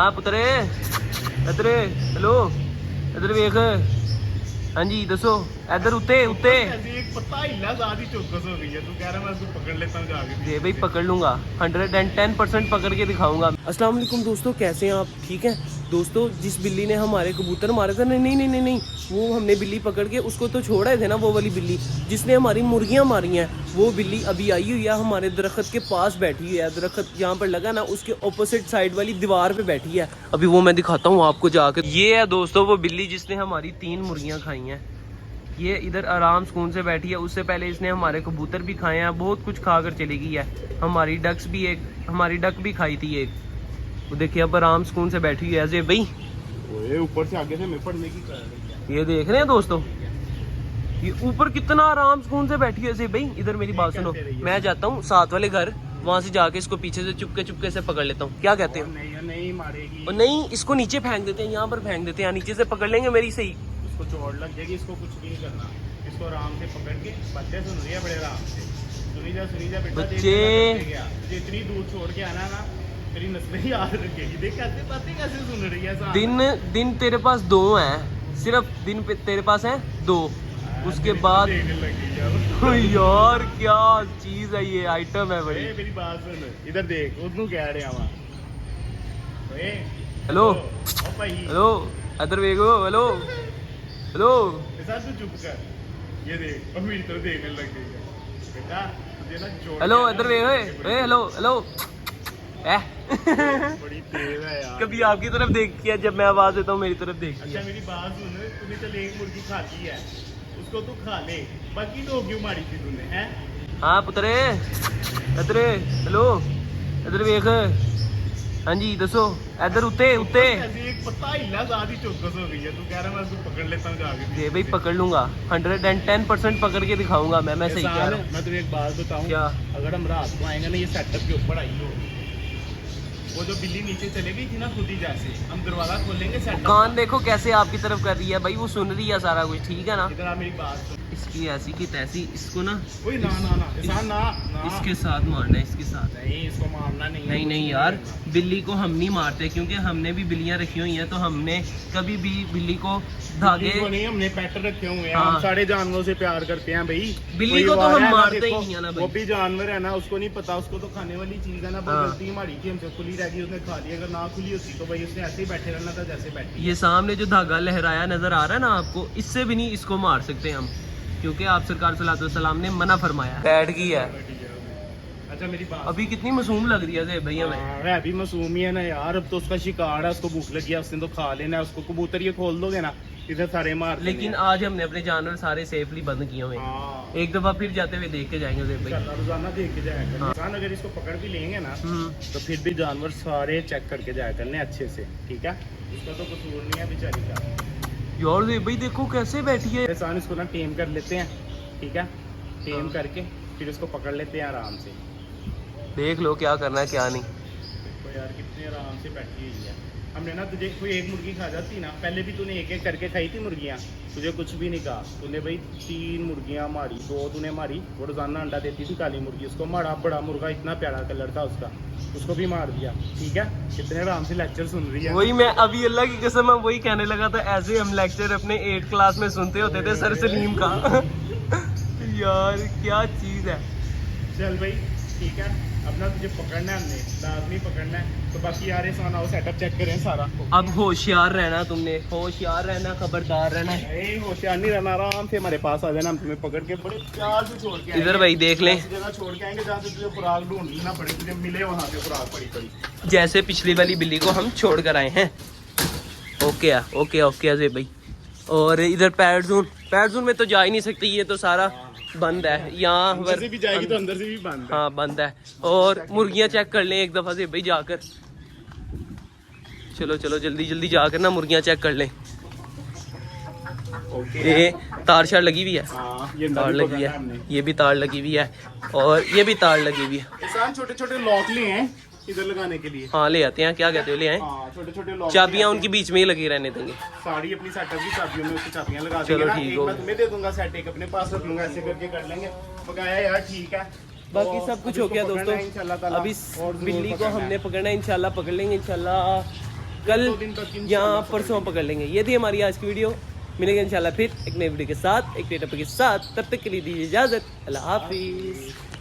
हाँ पुत्रे इधर हेलो इधर वेख। हाँ जी दसो इधर उत्ते उत्ते एक पत्ता हिला ज्यादा चौकस हो गई है। तू कह रहा मैं उसको पकड़ लेता हूँ जाके। दे भाई पकड़ लूंगा 110% पकड़ के दिखाऊंगा। अस्सलाम वालेकुम दोस्तों, कैसे हैं आप? ठीक है दोस्तों, जिस बिल्ली ने हमारे कबूतर मारे थे, नहीं नहीं नहीं नहीं वो हमने बिल्ली पकड़ के उसको तो छोड़ा थे ना, वो वाली बिल्ली जिसने हमारी मुर्गियां मारी हैं, वो बिल्ली अभी आई हुई है हमारे दरख्त के पास बैठी हुई है। दरख्त जहाँ पर लगा ना उसके ऑपोजिट साइड वाली दीवार पे बैठी है। अभी वो मैं दिखाता हूँ आपको जाकर। ये है दोस्तों वो बिल्ली जिसने हमारी 3 मुर्गियां खाई हैं। ये इधर आराम सुकून से बैठी है। उससे पहले इसने हमारे कबूतर भी खाए हैं, बहुत कुछ खा कर चली गई है। हमारी डक भी खाई थी एक। वो देखिए अब आराम सुकून से बैठी हुई है ऐसे भाई। ऊपर से आगे से मैं पड़ने की कर रही है। ये देख रहे हैं दोस्तों, ये ऊपर कितना आराम सुकून से बैठी है ऐसे भाई। इधर मेरी बात सुनो, मैं जाता हूँ साथ वाले घर, वहाँ से जाके इसको पीछे से चुपके से पकड़ लेता हूँ। क्या कहते हो? नहीं मारेगी। और नहीं, इसको नीचे फेंक देते हैं, यहाँ पर फेंक देते हैं, नीचे से पकड़ लेंगे मेरी सही। इसको चोट लग जाएगी, इसको कुछ भी नहीं करना। इसको आराम से पकड़ के बच्चे सुन रही है बड़े आराम से। सुनी जा बेटा, बच्चे जितनी दूर छोड़ के आना ना तेरी नस्लें याद रखेगी। देख कैसे बातें कैसे सुन रही है। दिन तेरे पास 2 हैं, सिर्फ दिन पे तेरे पास हैं 2। उसके बाद यार क्या चीज है ये, आइटम है बड़ी। मेरी बात सुन, इधर देख उधर कह रहे हैं। हेलो भाई हेलो इधर देखो। हेलो हेलो तू चुप कर। ये देख और मेरी तरफ देखने लग गई है बेटा। तुझे ना जोड़ हेलो इधर देख। हेलो हेलो बड़ी तेज है यार। कभी आपकी तरफ देखी है? जब मैं आवाज देता हूँ मेरी तरफ देखती अच्छा है। मेरी बात सुन, तूने चल एक मुर्गी खाती है, उसको तू खा ले, बाकी लोग क्यों मारी थी तूने? हैं हाँ पुत्रे इधर हेलो इधर वेख। हाँ जी दसो इधर उत्ते उत्ते एक पत्ता हिला ज्यादा चौकस हो गई है। तू कह रहा मैं उसको पकड़ लेता हूँ जाके। दे भाई पकड़ लूंगा, 110% पकड़ के दिखाऊंगा मैं सही कह रहा हूँ। मैं तुझे एक बात बताऊँ क्या? अगर हम रात को आएंगे ना ये सेटअप के ऊपर आई हो, वो जो बिल्ली नीचे चले गई थी ना खुद ही, जैसे हम दरवाजा खोलेंगे सेटअप। कान देखो कैसे आपकी तरफ कर रही है भाई, वो सुन रही है सारा कुछ। ठीक है ना? इधर आ मेरी बात सुन। इसकी ऐसी की तैसी, इसको ना ना इसके साथ मारना है, इसके साथ। नहीं, इसको मारना नहीं है। नहीं यार, बिल्ली को हम नहीं मारते क्योंकि हमने भी बिल्लियां रखी हुई हैं, तो हमने कभी भी बिल्ली को धागे को नहीं, हमने पेट रखे हुए हैं। हाँ। हम सारे जानवरों से प्यार करते हैं भाई। बिल्ली को तो हम मारते ही नहीं है ना भाई। वो भी जानवर है ना, उसको नहीं पता, उसको तो खाने वाली चीज है ना। हाँ। गलती हमारी थी, हमसे खुली रह गई, उसने खा ली। अगर ना खुली होती तो भाई उसने ऐसे ही बैठे रहना था जैसे बैठी। ये सामने जो धागा लहराया नजर आ रहा है ना आपको, इससे भी नहीं इसको मार सकते हम, क्योंकि आप सरकार सल्लल्लाहु अलैहि वसल्लम ने मना फरमाया। बैठ गई है। अच्छा मेरी बात, अभी कितनी मासूम लग रही है भैया में। है अभी मासूम ही है ना यार। अब तो उसका शिकार है, उसको भूख लगी है, उसने तो खा लेना है। उसको कबूतर ये खोल दोगे ना, इधर सारे मार। लेकिन आज हमने अपने जानवर सारे सेफली बंद किए हुए हैं। एक दफा फिर जाते हुए देख के जाएंगे भाई। रोजाना देख के जाया करना। इंसान अगर इसको पकड़ भी लेंगे ना तो फिर भी जानवर सारे चेक करके जाया करने अच्छे से, ठीक है? इसका तो कसूर नहीं है बेचारी का। यार भाई देखो कैसे बैठी है। इंसान इसको ना टेम कर लेते हैं, ठीक है? टेम करके फिर इसको पकड़ लेते हैं आराम से। देख लो क्या करना है क्या नहीं। तो यार कितने आराम से बैठी हुई है। हमने ना तुझे कोई एक मुर्गी खा जाती ना, पहले भी तूने एक एक करके खाई थी मुर्गियाँ, तुझे कुछ भी नहीं कहा। तूने भाई 3 मुर्गियाँ मारी, 2 तूने मारी। वो रोजाना अंडा देती थी काली मुर्गी, उसको मारा। बड़ा मुर्गा इतना प्यारा कलर था उसका, उसको भी मार दिया, ठीक है? कितने आराम से लेक्चर सुन रही है। वही मैं अभी अल्लाह की कसम वही कहने लगा था, ऐसे हम लेक्चर अपने 8 क्लास में सुनते होते थे सर सलीम का। यार क्या चीज है। चल भाई ठीक है, अपना तुझे पकड़ना है, हमने लाजमी पकड़ना है। तो बाकी यार ये साना वो सेटअप चेक करें सारा। अब होशियार रहना, तुमने होशियार रहना, खबरदार रहना। नहीं होशियार नहीं रहना, आराम से हमारे पास आ जाना, हम तुम्हें पकड़ के बड़े प्यार से छोड़ के इधर भाई देख लें, जगह छोड़ के आएंगे जहाँ से तुझे खुराक ढूंढनी ना पड़े, तुझे मिले वहाँ पे खुराक पड़ी। जैसे पिछली वाली बिल्ली को हम छोड़ कर आए हैं। ओके अजय भाई। और इधर पैर जोन में तो जा ही नहीं सकती, ये तो सारा बंद है। यहाँ अंदर से भी जाएगी तो अंदर से भी बंद है। हाँ बंद है। और मुर्गियाँ चेक कर लें एक दफा से भाई जाकर। चलो जल्दी जाकर ना मुर्गियाँ चेक कर लें। ये तार शार लगी हुई है। ये तार लगी हुई है, ये भी तार लगी हुई है, और ये भी तार लगी हुई है। इंसान छोटे लॉक लिए हैं इधर लगाने के लिए। हाँ ले आते हैं, क्या कहते हो, ले आए। छोटे लॉक, चाबियां उनके बीच में ही लगी रहने देंगे। साड़ी अपनी सेटअप की चाबियों में उसकी चाबियां लगा चलो देंगे। ठीक हो, मैं तुम्हें दे दूंगा सेट, एक अपने पास रख लूंगा, ऐसे करके कर लेंगे। बकाया यार ठीक है, बाकी सब कुछ हो गया दोस्तों। अब इस बिल्ली को हमने पकड़ना है, इंशाल्लाह पकड़ लेंगे इंशाल्लाह। कल 2 दिन तक या परसों हम पकड़ लेंगे। ये थी हमारी आज की वीडियो। मिलेंगे इंशाल्लाह फिर एक नई वीडियो के साथ, एक नए टॉपिक के साथ। तब तक के लिए दीजिए इजाज़त। अल्लाह हाफिज़।